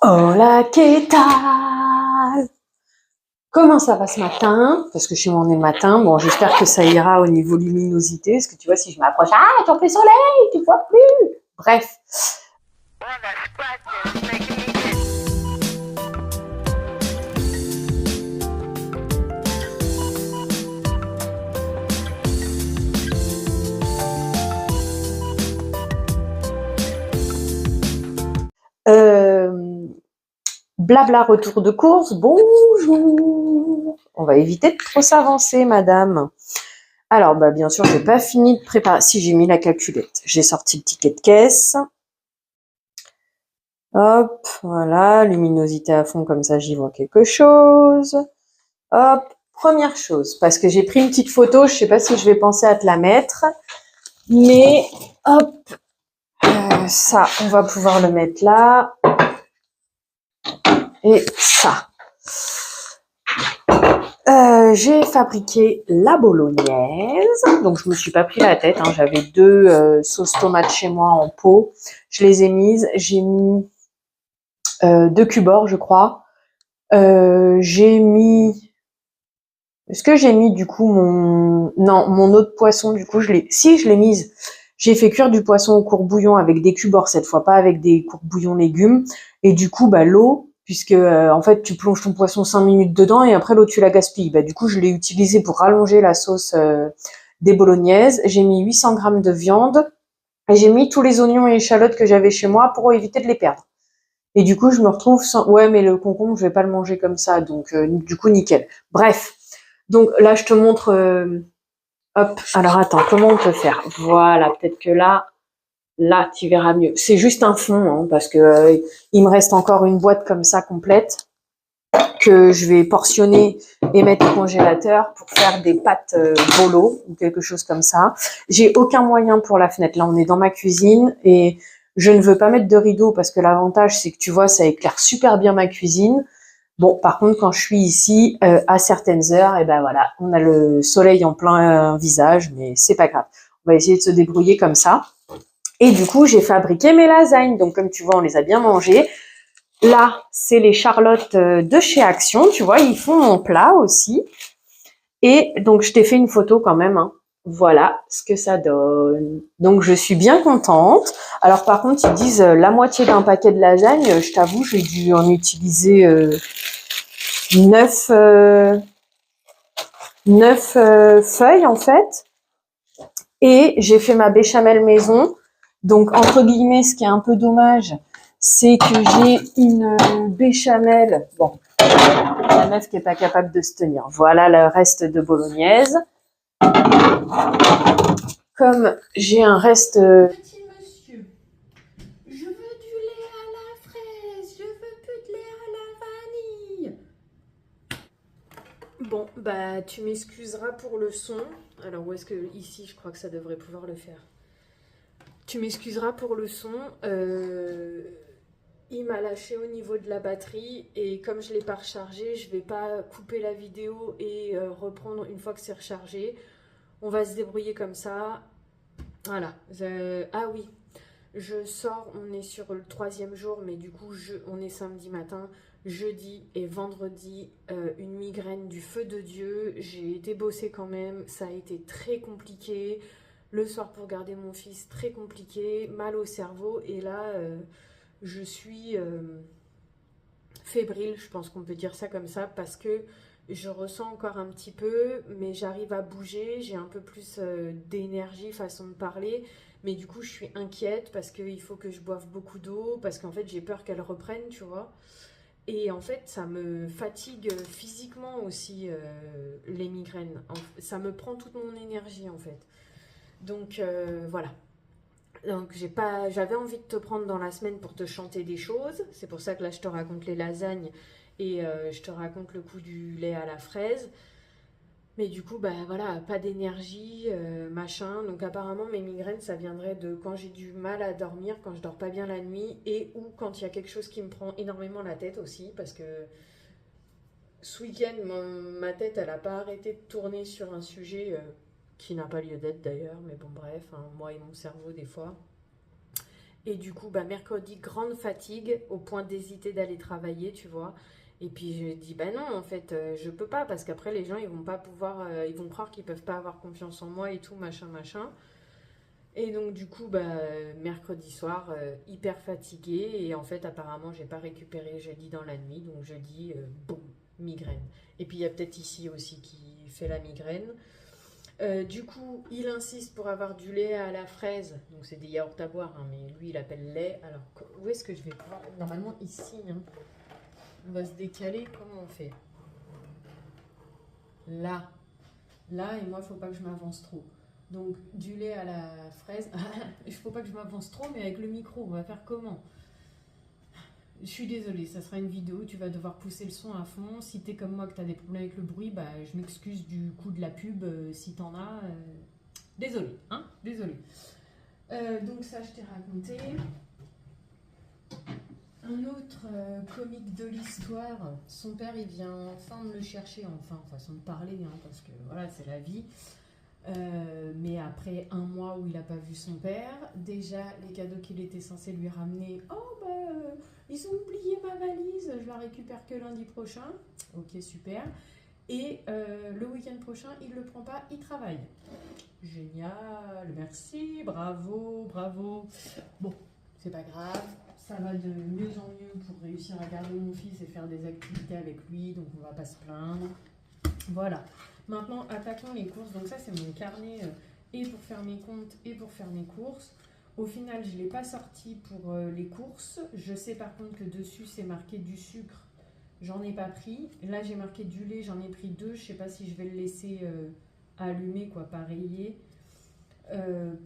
Hola, ¿qué tal? Comment ça va ce matin? Parce que chez moi on est le matin. Bon, j'espère que ça ira au niveau luminosité. Parce que tu vois, si je m'approche, ah, ton plein soleil, tu vois plus. Bref. Euh, Blabla retour de course. Bonjour. On va éviter de trop s'avancer, madame. Alors, bah, bien sûr, j'ai pas fini de préparer. Si j'ai mis la calculette, j'ai sorti le ticket de caisse. Hop, voilà, luminosité à fond, comme ça j'y vois quelque chose. Hop, première chose, parce que j'ai pris une petite photo, je sais pas si je vais penser à te la mettre, mais hop, ça, on va pouvoir le mettre là, et ça. J'ai fabriqué la bolognaise, donc je me suis pas pris la tête, hein, j'avais deux sauces tomates chez moi en pot, je les ai mises, j'ai mis deux cubes, je crois, j'ai mis est-ce que j'ai mis du coup mon autre poisson du coup je l'ai mise. J'ai fait cuire du poisson au courbouillon avec des cubes cette fois, pas avec des courbouillons légumes. Et du coup, bah l'eau, puisque en fait tu plonges ton poisson 5 minutes dedans et après l'eau tu la gaspilles. Bah du coup je l'ai utilisé pour rallonger la sauce des bolognaises. J'ai mis 800 grammes de viande et j'ai mis tous les oignons et échalotes que j'avais chez moi pour éviter de les perdre. Et du coup je me retrouve sans. Ouais, mais le concombre je vais pas le manger comme ça, donc du coup nickel. Bref. Donc là, je te montre. Hop. Alors attends, comment on peut faire? Voilà, peut-être que là, tu verras mieux. C'est juste un fond, hein, parce que il me reste encore une boîte comme ça complète que je vais portionner et mettre au congélateur pour faire des pâtes bolo ou quelque chose comme ça. J'ai aucun moyen pour la fenêtre. Là, on est dans ma cuisine et je ne veux pas mettre de rideau parce que l'avantage, c'est que tu vois, ça éclaire super bien ma cuisine. Bon, par contre, quand je suis ici, à certaines heures, et ben voilà, on a le soleil en plein visage, mais c'est pas grave. On va essayer de se débrouiller comme ça. Et du coup, j'ai fabriqué mes lasagnes. Donc, comme tu vois, on les a bien mangées. Là, c'est les charlottes de chez Action. Tu vois, ils font mon plat aussi. Et donc, je t'ai fait une photo quand même, hein. Voilà ce que ça donne. Donc, je suis bien contente. Alors, par contre, ils disent la moitié d'un paquet de lasagnes. Je t'avoue, j'ai dû en utiliser 9 feuilles en fait. Et j'ai fait ma béchamel maison. Donc, entre guillemets, ce qui est un peu dommage, c'est que j'ai une béchamel. Bon, la meuf qui est pas capable de se tenir. Voilà le reste de bolognaise. Comme j'ai un reste. Petit monsieur, je veux du lait à la fraise, je veux plus de lait à la vanille. Bon, bah tu m'excuseras pour le son. Alors où est-ce que ici, je crois que ça devrait pouvoir le faire. Tu m'excuseras pour le son. Il m'a lâché au niveau de la batterie et comme je l'ai pas rechargé, je vais pas couper la vidéo et reprendre une fois que c'est rechargé. On va se débrouiller comme ça. Voilà. Ah oui, je sors, on est sur le troisième jour, mais du coup, on est samedi matin. Jeudi et vendredi, une migraine du feu de Dieu. J'ai été bosser quand même, ça a été très compliqué. Le soir pour garder mon fils, très compliqué, mal au cerveau. Et là, je suis fébrile, je pense qu'on peut dire ça comme ça, parce que je ressens encore un petit peu, mais j'arrive à bouger, j'ai un peu plus d'énergie, façon de parler, mais du coup je suis inquiète parce qu'il faut que je boive beaucoup d'eau, parce qu'en fait j'ai peur qu'elle reprenne, tu vois. Et en fait ça me fatigue physiquement aussi, les migraines. Ça me prend toute mon énergie en fait. Donc voilà. Donc j'avais envie de te prendre dans la semaine pour te chanter des choses. C'est pour ça que là je te raconte les lasagnes et je te raconte le coup du lait à la fraise. Mais du coup, bah voilà, pas d'énergie, machin. Donc apparemment mes migraines, ça viendrait de quand j'ai du mal à dormir, quand je dors pas bien la nuit et ou quand il y a quelque chose qui me prend énormément la tête aussi. Parce que ce week-end, ma tête, elle a pas arrêté de tourner sur un sujet qui n'a pas lieu d'être d'ailleurs. Mais bon, bref, hein, moi et mon cerveau des fois. Et du coup, bah, mercredi, grande fatigue, au point d'hésiter d'aller travailler, tu vois. Et puis je dis, bah non, en fait, je peux pas, parce qu'après, les gens, ils vont pas pouvoir, ils vont croire qu'ils peuvent pas avoir confiance en moi et tout, machin, machin. Et donc, du coup, bah, mercredi soir, hyper fatiguée. Et en fait, apparemment, j'ai pas récupéré jeudi dans la nuit. Donc, jeudi, boum, migraine. Et puis, il y a peut-être ici aussi qui fait la migraine. Du coup, il insiste pour avoir du lait à la fraise. Donc, c'est des yaourts à boire, hein, mais lui, il appelle lait. Alors, où est-ce que je vais pouvoir? Normalement, ici, hein. On va se décaler. Comment on fait? Là. Là, et moi, il faut pas que je m'avance trop. Donc, du lait à la fraise. Il faut pas que je m'avance trop, mais avec le micro, on va faire comment? Je suis désolée, ça sera une vidéo, tu vas devoir pousser le son à fond. Si t'es comme moi que t'as des problèmes avec le bruit, bah, je m'excuse du coup de la pub si t'en as. Désolée, hein? Désolée. Donc ça, je t'ai raconté. Un autre comique de l'histoire, son père, il vient enfin me le chercher, enfin, façon de parler, hein, parce que voilà, c'est la vie. Mais après un mois où il n'a pas vu son père, déjà les cadeaux qu'il était censé lui ramener, oh bah ils ont oublié ma valise, je la récupère que lundi prochain. Ok, super. Et le week-end prochain, il le prend pas, il travaille. Génial, merci, bravo, bravo. Bon, c'est pas grave, ça va de mieux en mieux pour réussir à garder mon fils et faire des activités avec lui, donc on va pas se plaindre. Voilà. Maintenant, attaquons les courses. Donc ça, c'est mon carnet et pour faire mes comptes et pour faire mes courses. Au final, je ne l'ai pas sorti pour les courses. Je sais par contre que dessus, c'est marqué du sucre. J'en ai pas pris. Là, j'ai marqué du lait. J'en ai pris 2. Je ne sais pas si je vais le laisser allumer, quoi, pas rayé.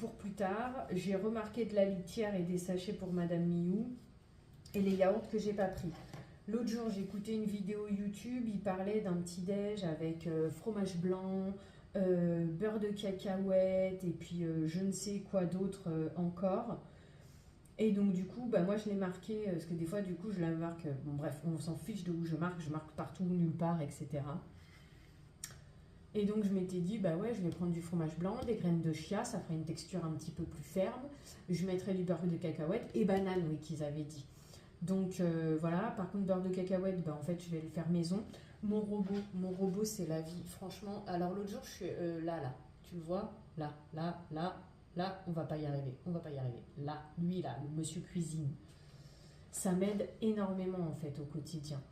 Pour plus tard, j'ai remarqué de la litière et des sachets pour Madame Miou. Et les yaourts que j'ai pas pris. L'autre jour, j'ai écouté une vidéo YouTube, il parlait d'un petit-déj avec fromage blanc, beurre de cacahuète et puis je ne sais quoi d'autre encore. Et donc du coup, bah, moi je l'ai marqué, parce que des fois du coup je la marque, bon bref, on s'en fiche de où je marque partout, nulle part, etc. Et donc je m'étais dit, bah ouais, je vais prendre du fromage blanc, des graines de chia, ça ferait une texture un petit peu plus ferme. Je mettrai du beurre de cacahuète et banane, oui, qu'ils avaient dit. Donc voilà, par contre beurre de cacahuète, bah, en fait je vais le faire maison. Mon robot c'est la vie, franchement. Alors l'autre jour je suis là, tu le vois? Là, on va pas y arriver, on va pas y arriver. Là, lui là, le monsieur cuisine. Ça m'aide énormément en fait au quotidien.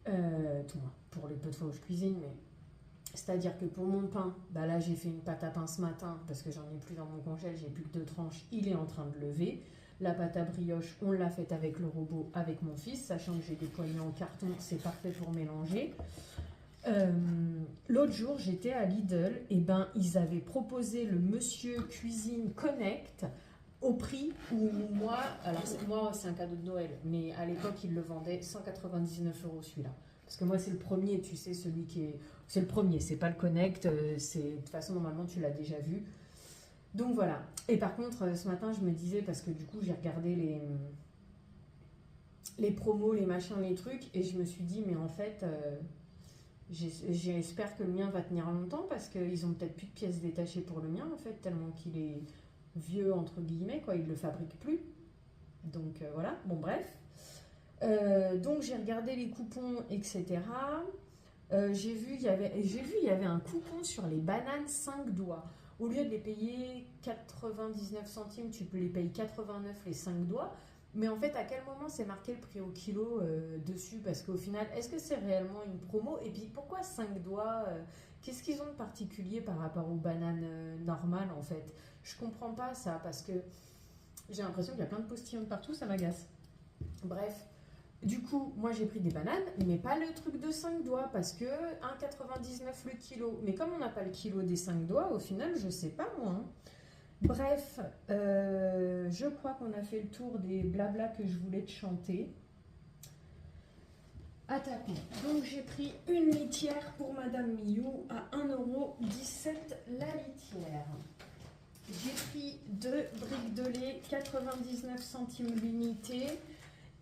Tout moi, pour les peu de fois où je cuisine, mais c'est-à-dire que pour mon pain, bah là j'ai fait une pâte à pain ce matin parce que j'en ai plus dans mon congèle, j'ai plus que 2 tranches, il est en train de lever. La pâte à brioche, on l'a faite avec le robot, avec mon fils, sachant que j'ai des poignées en carton, c'est parfait pour mélanger. L'autre jour, j'étais à Lidl, et ben ils avaient proposé le Monsieur Cuisine Connect au prix où moi, alors moi c'est un cadeau de Noël, mais à l'époque ils le vendaient 199 € celui-là. Parce que moi c'est le premier, tu sais, celui qui est... C'est le premier, c'est pas le Connect, c'est... de toute façon normalement tu l'as déjà vu. Donc voilà. Et par contre, ce matin, je me disais, parce que du coup, j'ai regardé les promos, les machins, les trucs, et je me suis dit, mais en fait, j'espère que le mien va tenir longtemps, parce qu'ils ont peut-être plus de pièces détachées pour le mien, en fait, tellement qu'il est vieux, entre guillemets, quoi, ils le fabriquent plus. Donc voilà, bon bref. Donc j'ai regardé les coupons, etc. J'ai vu, il y avait un coupon sur les bananes 5 doigts. Au lieu de les payer 99 centimes, tu peux les payer 89 les 5 doigts. Mais en fait, à quel moment c'est marqué le prix au kilo dessus? Parce qu'au final, est-ce que c'est réellement une promo? Et puis pourquoi 5 doigts qu'est-ce qu'ils ont de particulier par rapport aux bananes normales en fait? Je comprends pas ça parce que j'ai l'impression qu'il y a plein de postillons de partout, ça m'agace. Bref. Du coup, moi j'ai pris des bananes, mais pas le truc de 5 doigts, parce que 1,99 le kilo. Mais comme on n'a pas le kilo des 5 doigts, au final, je sais pas moi. Hein. Bref, je crois qu'on a fait le tour des blabla que je voulais te chanter. Attaquons. Donc j'ai pris une litière pour Madame Miou à 1,17 € la litière. J'ai pris 2 briques de lait, 99 centimes l'unité.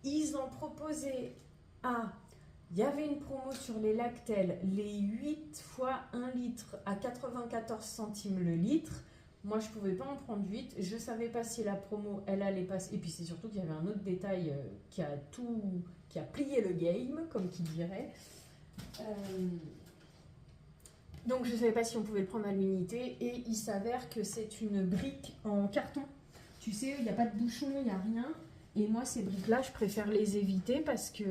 Ils ont proposé il y avait une promo sur les Lactel, les 8 fois 1 litre à 94 centimes le litre. Moi, je pouvais pas en prendre 8. Je savais pas si la promo, elle allait passer. Et puis, c'est surtout qu'il y avait un autre détail qui a plié le game, comme qui dirait. Euh, donc, je savais pas si on pouvait le prendre à l'unité. Et il s'avère que c'est une brique en carton. Tu sais, il n'y a pas de bouchon, il n'y a rien. Et moi, ces briques-là, je préfère les éviter parce que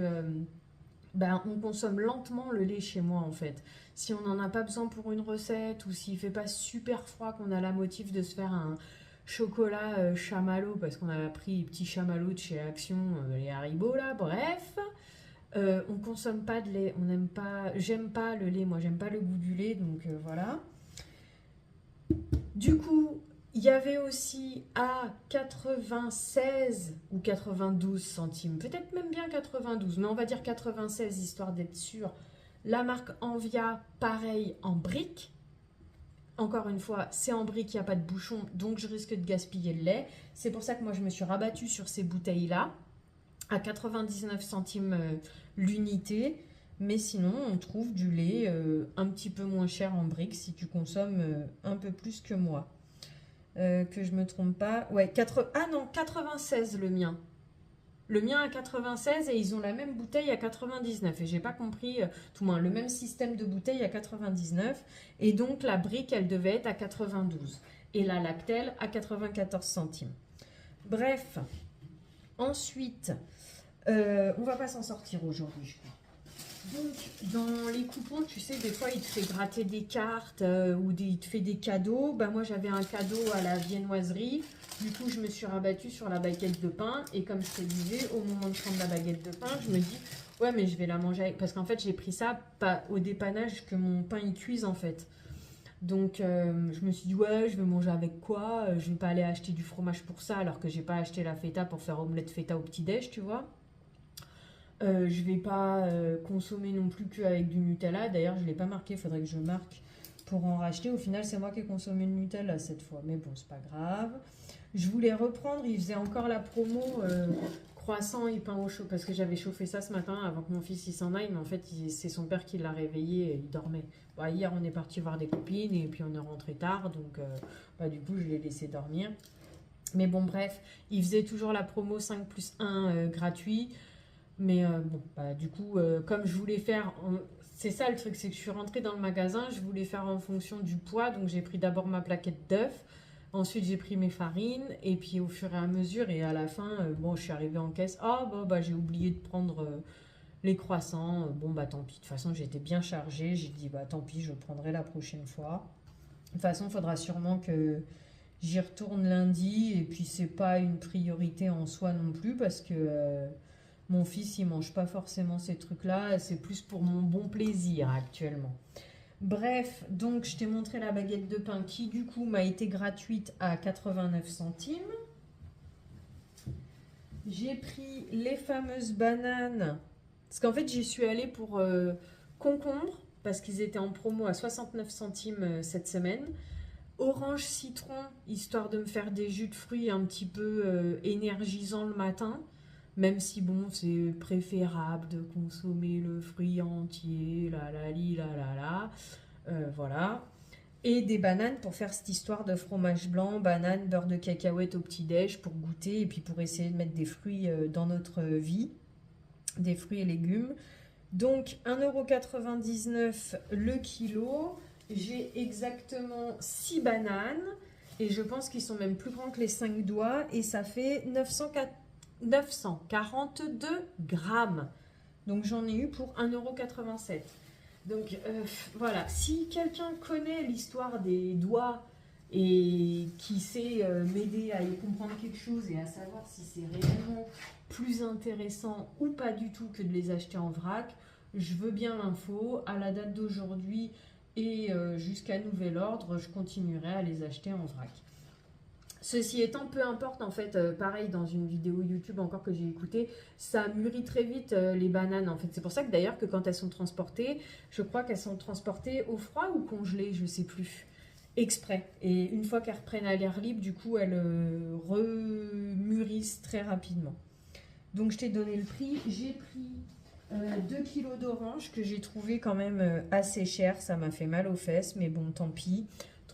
ben, on consomme lentement le lait chez moi en fait. Si on n'en a pas besoin pour une recette ou s'il fait pas super froid qu'on a la motive de se faire un chocolat chamallow parce qu'on a pris les petits chamallows de chez Action, les Haribo là, bref, on consomme pas de lait, on n'aime pas, j'aime pas le lait, moi j'aime pas le goût du lait donc voilà. Du coup, il y avait aussi à 96 ou 92 centimes, peut-être même bien 92, mais on va dire 96 histoire d'être sûr. La marque Envia, pareil en brique. Encore une fois, c'est en brique, il n'y a pas de bouchon, donc je risque de gaspiller le lait. C'est pour ça que moi je me suis rabattue sur ces bouteilles-là, à 99 centimes l'unité. Mais sinon, on trouve du lait un petit peu moins cher en brique si tu consommes un peu plus que moi. Que je me trompe pas. Ouais, ah non, 96 le mien. Le mien à 96 et ils ont la même bouteille à 99. Et j'ai pas compris, tout moins, le même système de bouteille à 99. Et donc la brique, elle devait être à 92. Et la Lactel à 94 centimes. Bref, ensuite, on va pas s'en sortir aujourd'hui, je crois. Donc, dans les coupons, tu sais, des fois, il te fait gratter des cartes ou il te fait des cadeaux. Bah, moi, j'avais un cadeau à la viennoiserie. Du coup, je me suis rabattue sur la baguette de pain. Et comme je te disais, au moment de prendre la baguette de pain, je me dis, ouais, mais je vais la manger avec... Parce qu'en fait, j'ai pris ça pas au dépannage que mon pain y cuise, en fait. Donc, je me suis dit, ouais, je vais manger avec quoi? Je vais pas aller acheter du fromage pour ça, alors que j'ai pas acheté la feta pour faire omelette feta au petit-déj, tu vois. Je vais pas consommer non plus qu'avec du Nutella. D'ailleurs, je ne l'ai pas marqué, il faudrait que je marque pour en racheter. Au final, c'est moi qui ai consommé le Nutella cette fois, mais bon, c'est pas grave. Je voulais reprendre, il faisait encore la promo croissant et pain au chaud, parce que j'avais chauffé ça ce matin avant que mon fils il s'en aille, mais en fait, c'est son père qui l'a réveillé, et il dormait. Bah, hier, on est parti voir des copines, et puis on est rentré tard, donc bah, du coup, je l'ai laissé dormir. Mais bon, bref, il faisait toujours la promo 5 plus 1 gratuit. Mais bon, bah, du coup, comme je voulais faire, c'est ça le truc, c'est que je suis rentrée dans le magasin, je voulais faire en fonction du poids, donc j'ai pris d'abord ma plaquette d'œufs, ensuite j'ai pris mes farines, et puis au fur et à mesure, et à la fin, bon, je suis arrivée en caisse, ah bon, bah j'ai oublié de prendre les croissants, bon bah tant pis, de toute façon j'étais bien chargée, j'ai dit bah tant pis, je prendrai la prochaine fois. De toute façon, il faudra sûrement que j'y retourne lundi, et puis c'est pas une priorité en soi non plus, parce que... mon fils, il mange pas forcément ces trucs-là, c'est plus pour mon bon plaisir actuellement. Bref, donc je t'ai montré la baguette de pain qui du coup m'a été gratuite à 89 centimes. J'ai pris les fameuses bananes, parce qu'en fait j'y suis allée pour concombre, parce qu'ils étaient en promo à 69 centimes cette semaine. Orange citron, histoire de me faire des jus de fruits un petit peu énergisants le matin. Même si bon, c'est préférable de consommer le fruit entier, voilà. Et des bananes pour faire cette histoire de fromage blanc, banane, beurre de cacahuète au petit-déj pour goûter et puis pour essayer de mettre des fruits dans notre vie, des fruits et légumes. Donc 1,99 € le kilo. J'ai exactement 6 bananes et je pense qu'ils sont même plus grands que les 5 doigts et ça fait 942 grammes. Donc j'en ai eu pour 1,87 €. Donc voilà, si quelqu'un connaît l'histoire des doigts et qui sait m'aider à y comprendre quelque chose et à savoir si c'est réellement plus intéressant ou pas du tout que de les acheter en vrac, je veux bien l'info. À la date d'aujourd'hui et jusqu'à nouvel ordre, je continuerai à les acheter en vrac. Ceci étant, peu importe, en fait, pareil, dans une vidéo YouTube encore que j'ai écoutée, ça mûrit très vite les bananes, en fait. C'est pour ça que d'ailleurs, que quand elles sont transportées, je crois qu'elles sont transportées au froid ou congelées, je sais plus, exprès. Et une fois qu'elles reprennent à l'air libre, du coup, elles remûrissent très rapidement. Donc, je t'ai donné le prix. J'ai pris 2 kilos d'oranges que j'ai trouvé quand même assez cher. Ça m'a fait mal aux fesses, mais bon, tant pis.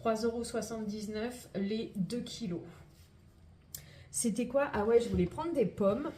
3,79 € les 2 kilos. C'était quoi? Ah ouais, je voulais prendre des pommes,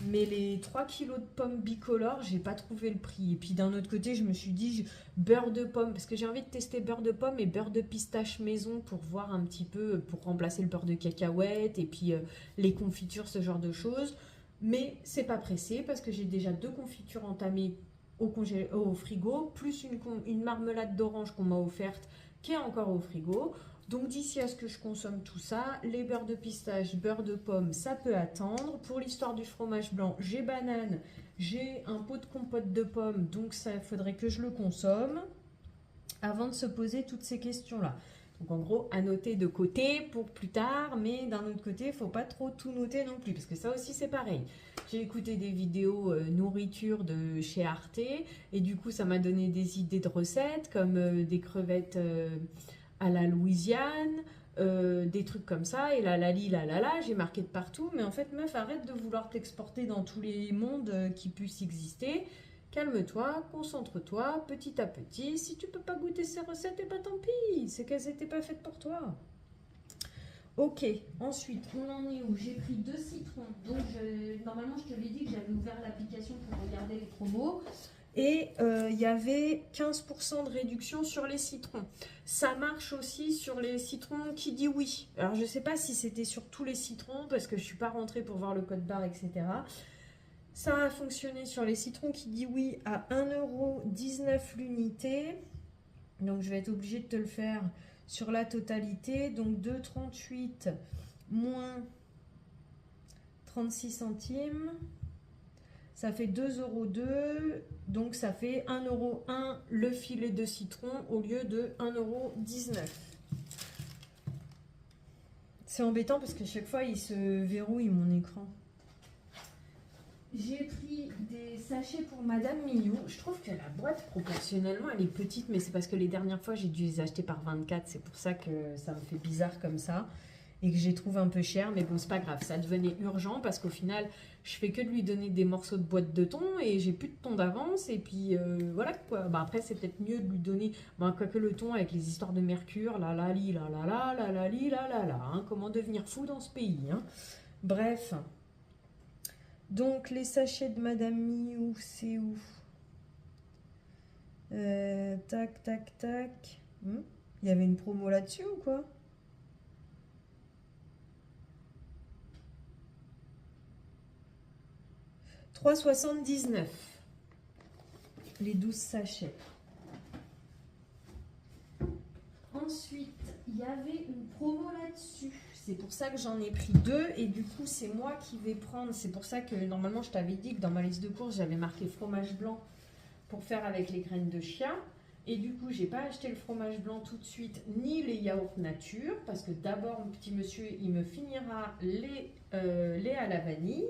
mais les 3 kilos de pommes bicolores, j'ai pas trouvé le prix. Et puis d'un autre côté, je me suis dit beurre de pomme, parce que j'ai envie de tester beurre de pomme et beurre de pistache maison pour voir un petit peu, pour remplacer le beurre de cacahuète et puis les confitures, ce genre de choses. Mais c'est pas pressé parce que j'ai déjà 2 confitures entamées au frigo, plus une marmelade d'orange qu'on m'a offerte qui est encore au frigo. Donc d'ici à ce que je consomme tout ça, les beurres de pistache, beurre de pomme, ça peut attendre. Pour l'histoire du fromage blanc, j'ai banane, j'ai un pot de compote de pommes, donc ça faudrait que je le consomme avant de se poser toutes ces questions-là. Donc en gros, à noter de côté pour plus tard, mais d'un autre côté, il ne faut pas trop tout noter non plus, parce que ça aussi c'est pareil. J'ai écouté des vidéos nourriture de chez Arte, et du coup ça m'a donné des idées de recettes, comme des crevettes à la Louisiane, des trucs comme ça, et la, j'ai marqué de partout, mais en fait, meuf, arrête de vouloir t'exporter dans tous les mondes qui puissent exister. Calme-toi, concentre-toi, petit à petit. Si tu peux pas goûter ces recettes, et bah tant pis, c'est qu'elles n'étaient pas faites pour toi. Ok, ensuite, on en est où? J'ai pris 2 citrons. Donc, normalement, je te l'ai dit que j'avais ouvert l'application pour regarder les promos. Et il y avait 15% de réduction sur les citrons. Ça marche aussi sur les citrons qui dit oui. Alors, je ne sais pas si c'était sur tous les citrons, parce que je ne suis pas rentrée pour voir le code barre, etc. Ça a fonctionné sur les citrons qui dit oui à 1,19 € l'unité. Donc, je vais être obligée de te le faire sur la totalité. Donc, 2,38 moins 36 centimes. Ça fait 2,02 €, donc ça fait 1,01 € le filet de citron au lieu de 1,19 €. C'est embêtant parce qu'à chaque fois, il se verrouille mon écran. J'ai pris des sachets pour Madame Mignot. Je trouve que la boîte, proportionnellement, elle est petite, mais c'est parce que les dernières fois, j'ai dû les acheter par 24. C'est pour ça que ça me fait bizarre comme ça et que je les trouve un peu chères. Mais bon, c'est pas grave. Ça devenait urgent parce qu'au final, je fais que de lui donner des morceaux de boîte de thon et j'ai plus de thon d'avance. Et puis voilà quoi. Bah, après, c'est peut-être mieux de lui donner, quoique le thon avec les histoires de mercure, hein. Comment devenir fou dans ce pays, hein. Bref. Donc, les sachets de Madame Miou, c'est où? Tac, tac, tac. Il y avait une promo là-dessus ou quoi? « 3,79 € les 12 sachets. Ensuite, il y avait une promo là-dessus. C'est pour ça que j'en ai pris 2 et du coup, c'est moi qui vais prendre. C'est pour ça que normalement, je t'avais dit que dans ma liste de courses, j'avais marqué fromage blanc pour faire avec les graines de chia. Et du coup, j'ai pas acheté le fromage blanc tout de suite, ni les yaourts nature, parce que d'abord, mon petit monsieur, il me finira les à la vanille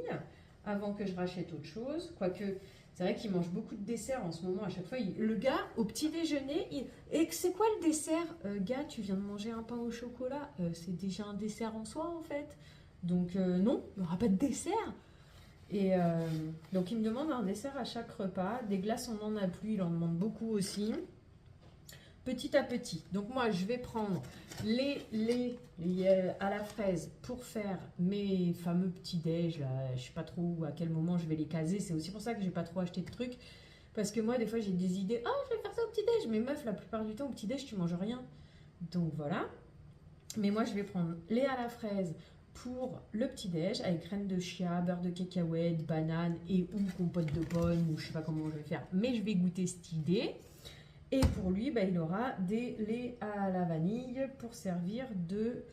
avant que je rachète autre chose. Quoique, c'est vrai qu'il mange beaucoup de desserts en ce moment. À chaque fois, le gars, au petit déjeuner, et c'est quoi le dessert? Gars, tu viens de manger un pain au chocolat. C'est déjà un dessert en soi, en fait. Donc, non, il n'y aura pas de dessert. Et donc, il me demande un dessert à chaque repas. Des glaces, on n'en a plus. Il en demande beaucoup aussi. Petit à petit. Donc, moi, je vais prendre les à la fraise pour faire mes fameux petits-déj. Je ne sais pas trop à quel moment je vais les caser. C'est aussi pour ça que je n'ai pas trop acheté de trucs. Parce que moi, des fois, j'ai des idées. Ah, je vais faire ça au petit-déj. Mais meuf, la plupart du temps, au petit-déj, tu manges rien. Donc, voilà. Mais moi, je vais prendre les à la fraise pour le petit-déj avec graines de chia, beurre de cacahuète, banane et ou compote de pommes ou je sais pas comment je vais faire. Mais je vais goûter cette idée. Et pour lui, il aura des laits à la vanille pour servir de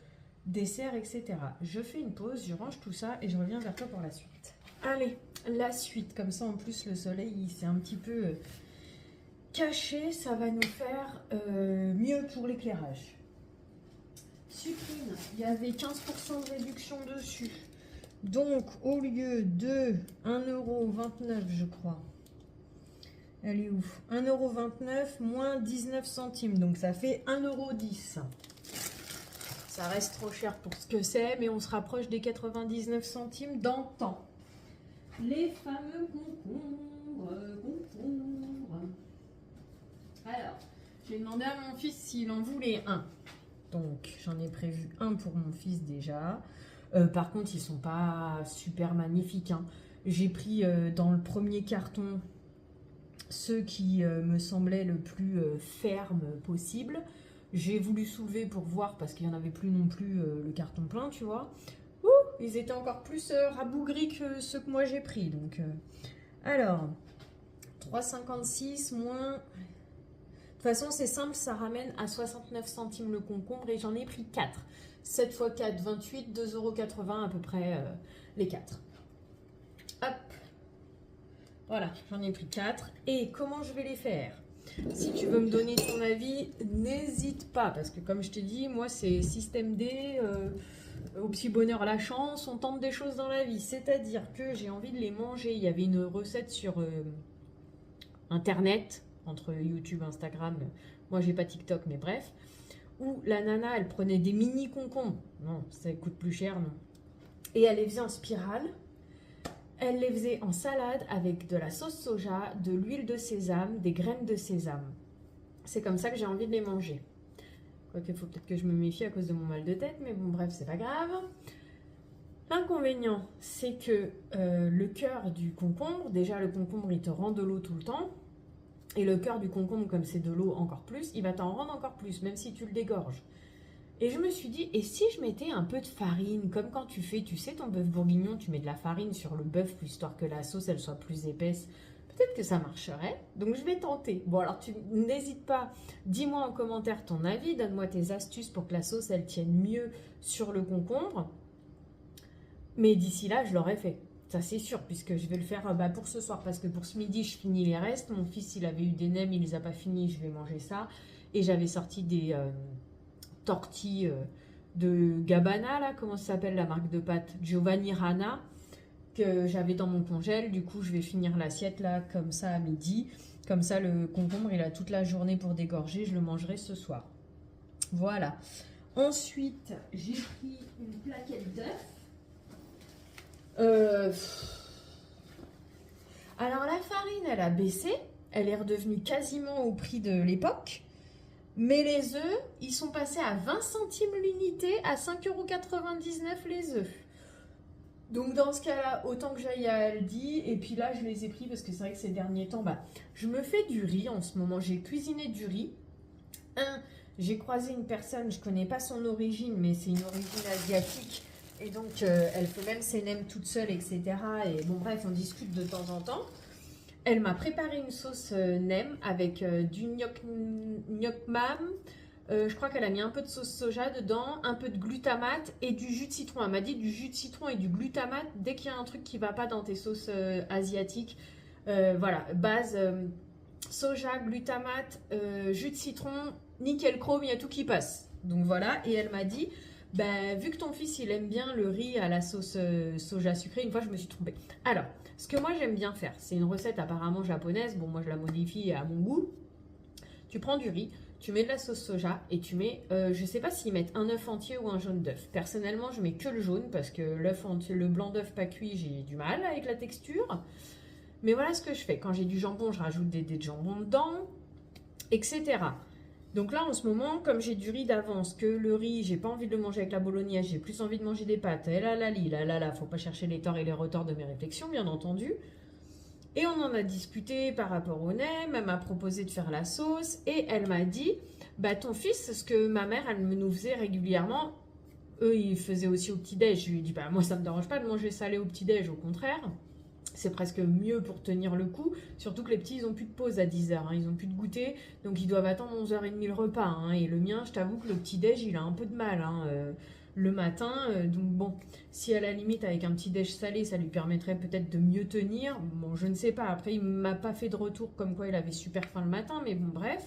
dessert, etc. Je fais une pause, je range tout ça et je reviens vers toi pour la suite. Allez, la suite. Comme ça, en plus, le soleil, il s'est un petit peu caché. Ça va nous faire mieux pour l'éclairage. Sucrine, il y avait 15% de réduction dessus. Donc, au lieu de 1,29 € je crois. Elle est où? 1,29 € moins 19 centimes. Donc, ça fait 1,10 €. Ça reste trop cher pour ce que c'est, mais on se rapproche des 99 centimes dans le temps. Les fameux concombres. Alors, j'ai demandé à mon fils s'il en voulait un. Donc, j'en ai prévu un pour mon fils déjà. Par contre, ils sont pas super magnifiques, hein. J'ai pris dans le premier carton ceux qui me semblaient le plus ferme possible. J'ai voulu soulever pour voir parce qu'il n'y en avait plus non plus le carton plein, tu vois. Ouh, ils étaient encore plus rabougris que ceux que moi j'ai pris. Donc, alors, 3,56 moins... De toute façon, c'est simple, ça ramène à 69 centimes le concombre et j'en ai pris 4. 7 x 4, 28, 2,80 € à peu près les 4. Hop. Voilà, j'en ai pris 4. Et comment je vais les faire? Si tu veux me donner ton avis, n'hésite pas. Parce que comme je t'ai dit, moi c'est système D, au petit bonheur la chance, on tente des choses dans la vie. C'est-à-dire que j'ai envie de les manger. Il y avait une recette sur Internet, entre YouTube, Instagram, moi j'ai pas TikTok, mais bref, où la nana, elle prenait des mini concombres. Non, ça coûte plus cher, non. Et elle les faisait en spirale. Elle les faisait en salade avec de la sauce soja, de l'huile de sésame, des graines de sésame. C'est comme ça que j'ai envie de les manger. Quoique, il faut peut-être que je me méfie à cause de mon mal de tête, mais bon, bref, c'est pas grave. L'inconvénient, c'est que le cœur du concombre, déjà le concombre, il te rend de l'eau tout le temps. Et le cœur du concombre, comme c'est de l'eau encore plus, il va t'en rendre encore plus, même si tu le dégorges. Et je me suis dit, et si je mettais un peu de farine, comme quand tu fais, tu sais, ton bœuf bourguignon, tu mets de la farine sur le bœuf, histoire que la sauce, elle soit plus épaisse. Peut-être que ça marcherait. Donc, je vais tenter. Bon, alors, tu n'hésites pas. Dis-moi en commentaire ton avis. Donne-moi tes astuces pour que la sauce, elle tienne mieux sur le concombre. Mais d'ici là, je l'aurais fait. Ça, c'est sûr, puisque je vais le faire pour ce soir. Parce que pour ce midi, je finis les restes. Mon fils, il avait eu des nems, il les a pas finis. Je vais manger ça. Et j'avais sorti des... tortilles de Gabbana, là, comment ça s'appelle la marque de pâtes? Giovanni Rana, que j'avais dans mon congèle. Du coup, je vais finir l'assiette, là, comme ça, à midi. Comme ça, le concombre, il a toute la journée pour dégorger. Je le mangerai ce soir. Voilà. Ensuite, j'ai pris une plaquette d'œufs. Alors, la farine, elle a baissé. Elle est redevenue quasiment au prix de l'époque. Mais les œufs, ils sont passés à 20 centimes l'unité, à 5,99 € les œufs. Donc dans ce cas-là, autant que j'aille à Aldi. Et puis là, je les ai pris parce que c'est vrai que ces derniers temps, je me fais du riz en ce moment. J'ai cuisiné du riz. J'ai croisé une personne, je ne connais pas son origine, mais c'est une origine asiatique. Et donc, elle fait même ses nems toute seule, etc. Et bon, bref, on discute de temps en temps. Elle m'a préparé une sauce nem avec du gnoc mam. Je crois qu'elle a mis un peu de sauce soja dedans, un peu de glutamate et du jus de citron. Elle m'a dit du jus de citron et du glutamate dès qu'il y a un truc qui ne va pas dans tes sauces asiatiques. Voilà, base soja, glutamate, jus de citron, nickel chrome, il y a tout qui passe. Donc voilà, et elle m'a dit... vu que ton fils il aime bien le riz à la sauce soja sucrée, une fois je me suis trompée. Alors, ce que moi j'aime bien faire, c'est une recette apparemment japonaise, bon moi je la modifie à mon goût. Tu prends du riz, tu mets de la sauce soja et tu mets, je sais pas s'ils mettent un œuf entier ou un jaune d'œuf. Personnellement je mets que le jaune parce que l'œuf entier, le blanc d'œuf pas cuit, j'ai du mal avec la texture. Mais voilà ce que je fais, quand j'ai du jambon je rajoute des dés de jambon dedans, etc. Donc là, en ce moment, comme j'ai du riz d'avance, que le riz, j'ai pas envie de le manger avec la bolognaise, j'ai plus envie de manger des pâtes, et là, faut pas chercher les torts et les retorts de mes réflexions, bien entendu. Et on en a discuté par rapport au nem, elle m'a proposé de faire la sauce, et elle m'a dit, ton fils, ce que ma mère, elle nous faisait régulièrement, eux, ils faisaient aussi au petit-déj. Je lui ai dit, moi, ça me dérange pas de manger salé au petit-déj, au contraire. C'est presque mieux pour tenir le coup, surtout que les petits, ils n'ont plus de pause à 10h, hein, ils n'ont plus de goûter, donc ils doivent attendre 11h30 le repas, hein, et le mien, je t'avoue que le petit-déj, il a un peu de mal, hein, le matin, donc bon, si à la limite, avec un petit-déj salé, ça lui permettrait peut-être de mieux tenir, bon, je ne sais pas, après, il m'a pas fait de retour comme quoi il avait super faim le matin, mais bon, bref.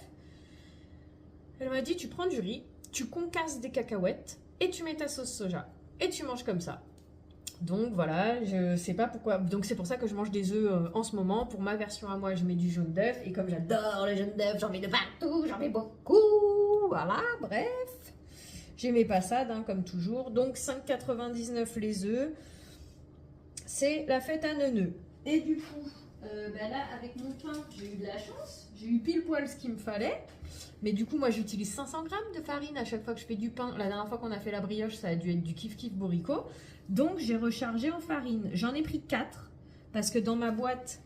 Elle m'a dit, tu prends du riz, tu concasses des cacahuètes, et tu mets ta sauce soja, et tu manges comme ça. Donc voilà, je sais pas pourquoi. Donc c'est pour ça que je mange des œufs en ce moment. Pour ma version à moi, je mets du jaune d'œuf. Et comme j'adore le jaune d'œuf, j'en mets de partout, j'en mets beaucoup. Voilà, bref. J'ai mes passades, hein, comme toujours. Donc 5,99 les œufs. C'est la fête à neuneux. Et du coup, Là, avec mon pain, j'ai eu de la chance. J'ai eu pile poil ce qu'il me fallait. Mais du coup, moi, j'utilise 500 grammes de farine à chaque fois que je fais du pain. La dernière fois qu'on a fait la brioche, ça a dû être du Kif Kif Borico. Donc, j'ai rechargé en farine. J'en ai pris 4 parce que dans ma boîte,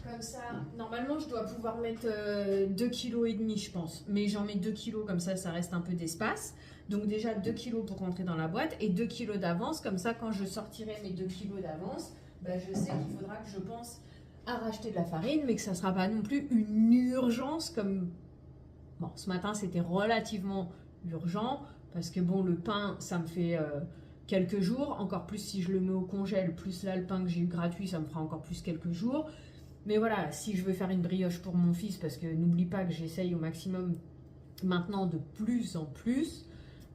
comme ça, normalement, je dois pouvoir mettre 2,5 kg, je pense. Mais j'en mets 2 kg, comme ça reste un peu d'espace. Donc déjà 2 kg pour rentrer dans la boîte et 2 kg d'avance. Comme ça, quand je sortirai mes 2 kg d'avance, je sais qu'il faudra que je pense à racheter de la farine, mais que ça ne sera pas non plus une urgence comme... Bon, ce matin, c'était relativement urgent parce que bon, le pain, ça me fait quelques jours. Encore plus si je le mets au congèle, plus là, le pain que j'ai eu gratuit, ça me fera encore plus quelques jours. Mais voilà, si je veux faire une brioche pour mon fils, parce que n'oublie pas que j'essaye au maximum maintenant de plus en plus,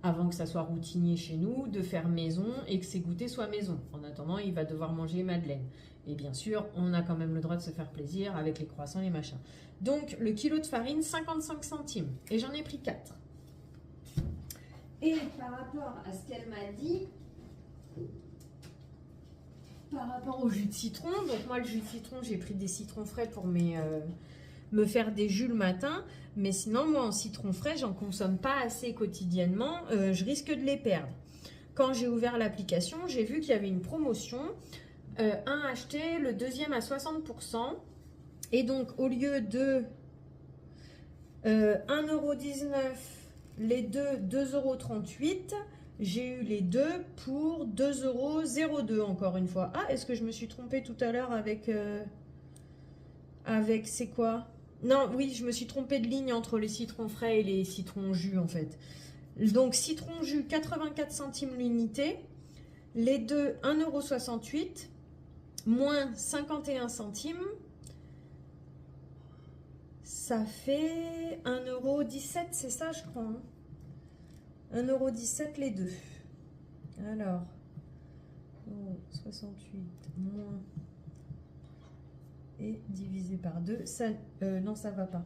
avant que ça soit routinier chez nous, de faire maison et que ses goûters soient maison. En attendant, il va devoir manger madeleine. Et bien sûr, on a quand même le droit de se faire plaisir avec les croissants, les machins. Donc, le kilo de farine, 55 centimes. Et j'en ai pris 4. Et par rapport à ce qu'elle m'a dit... Par rapport au jus de citron, donc moi le jus de citron, j'ai pris des citrons frais pour me faire des jus le matin, mais sinon moi en citron frais, j'en consomme pas assez quotidiennement, je risque de les perdre. Quand j'ai ouvert l'application, j'ai vu qu'il y avait une promotion, un acheté, le deuxième à 60%, et donc au lieu de 1,19 €, les deux 2,38 €, j'ai eu les deux pour 2,02 € encore une fois. Ah, est-ce que je me suis trompée tout à l'heure avec... c'est quoi? Non, oui, je me suis trompée de ligne entre les citrons frais et les citrons jus en fait. Donc, citron jus, 84 centimes l'unité. Les deux, 1,68 €, moins 51 centimes. Ça fait 1,17 €, c'est ça, je crois. 1,17 € les deux. Alors, 68 moins et divisé par 2. Ça, non, ça va pas.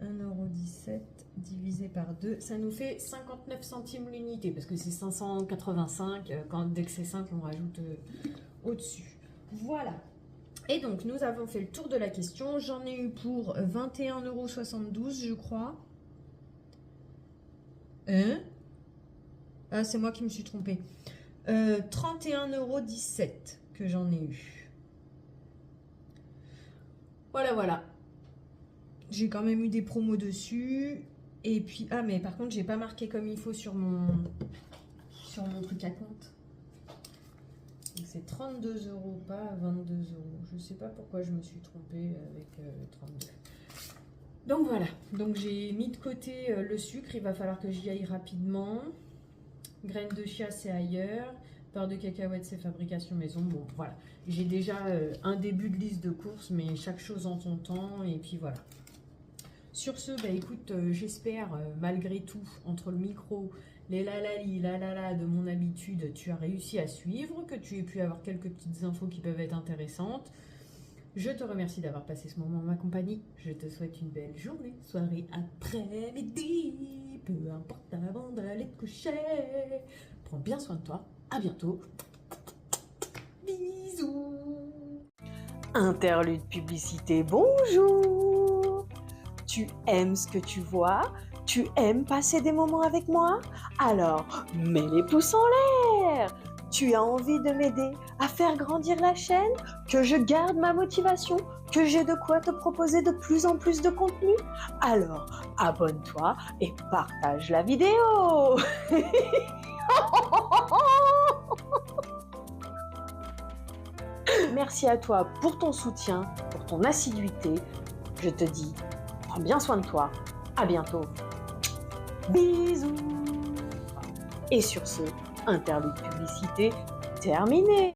1,17 € divisé par 2. Ça nous fait 59 centimes l'unité. Parce que c'est 585. Dès que c'est 5, on rajoute au-dessus. Voilà. Et donc, nous avons fait le tour de la question. J'en ai eu pour 21,72 €, je crois. Ah, c'est moi qui me suis trompée. 31,17 € que j'en ai eu. Voilà, voilà. J'ai quand même eu des promos dessus. Et puis, ah, mais par contre, j'ai pas marqué comme il faut sur mon truc à compte. Donc, c'est 32 €, pas 22 €. Je sais pas pourquoi je me suis trompée avec 32. Donc voilà, donc j'ai mis de côté le sucre, il va falloir que j'y aille rapidement. Graines de chia, c'est ailleurs. Beurre de cacahuète, c'est fabrication maison. Bon, voilà. J'ai déjà un début de liste de courses, mais chaque chose en son temps. Et puis voilà. Sur ce, écoute, j'espère, malgré tout, entre le micro, les lalali, lalala de mon habitude, tu as réussi à suivre, que tu aies pu avoir quelques petites infos qui peuvent être intéressantes. Je te remercie d'avoir passé ce moment en ma compagnie. Je te souhaite une belle journée, soirée, après-midi, peu importe avant d'aller te coucher. Prends bien soin de toi. À bientôt. Bisous. Interlude publicité, bonjour. Tu aimes ce que tu vois? Tu aimes passer des moments avec moi? Alors, mets les pouces en l'air. Tu as envie de m'aider à faire grandir la chaîne? Que je garde ma motivation? Que j'ai de quoi te proposer de plus en plus de contenu? Alors, abonne-toi et partage la vidéo. Merci à toi pour ton soutien, pour ton assiduité. Je te dis, prends bien soin de toi. À bientôt. Bisous. Et sur ce, interlude publicité terminé.